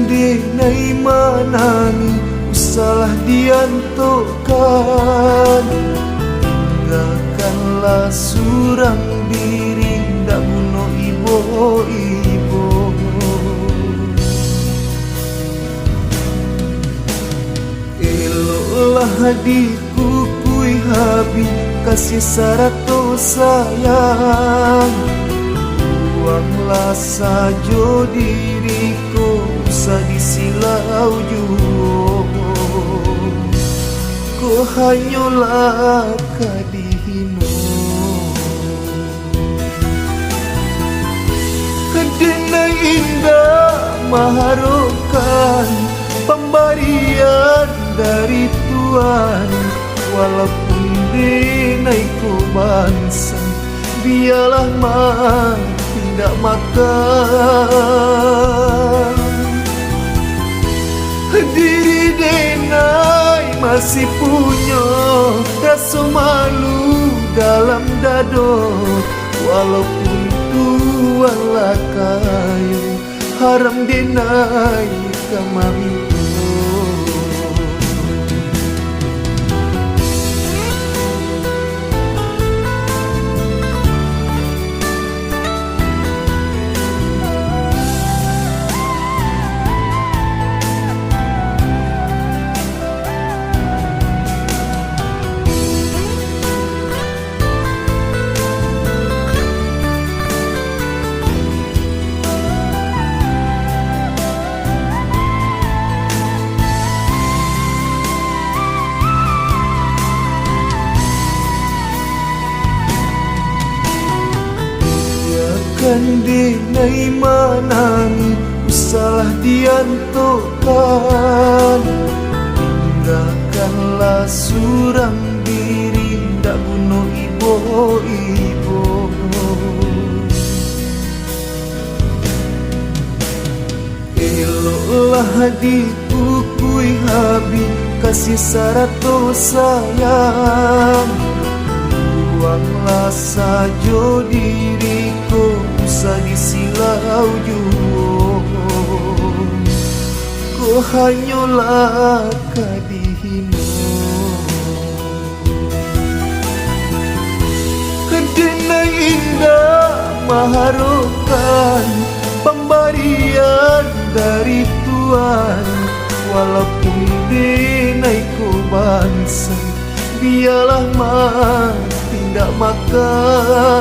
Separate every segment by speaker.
Speaker 1: denai manani usalah diantokan, tinggalkanlah surang diri ndak bunuh ibu-ibu. Eloklah dikukui habis kasih sarato sayang, buanglah sajo diriku usah disilau juga. Ku hanyalah kadihino denai indah mengharapkan pemberian dari Tuhan, walaupun denai ku bangsa biarlah mati tidak makan. Diri denai masih punya rasa malu dalam dado, walaupun Tuhan lah kaya haram denai kemami. Denai manani usalah diantokan, tinggalkanlah surang diri ndak bunuh ibu-ibu. Eloklah dikukui habis kasih sarato sayang, buanglah sajo diriku usah disilau juga. Ku hanyalah kadihino denai indah mengharapkan pemberian dari Tuhan, walaupun denai ku bangsa biarlah mati tidak makan.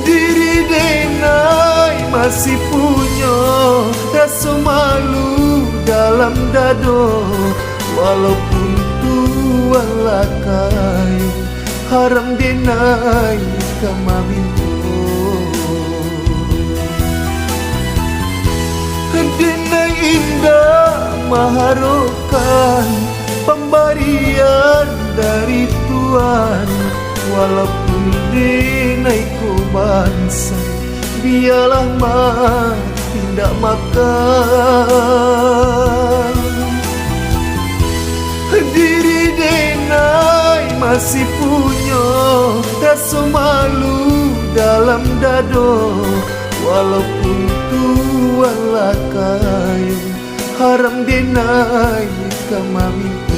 Speaker 1: Diri denai masih punya rasa malu dalam dado, walaupun Tuhan lah kaya haram denai kemamintu. Denai indah mengharapkan pemberian dari Tuhan, walaupun denai ku bangsa biarlah mati tidak makan. Diri denai masih punya rasa malu dalam dado, walaupun Tuhan lah kaya haram denai kemamintu.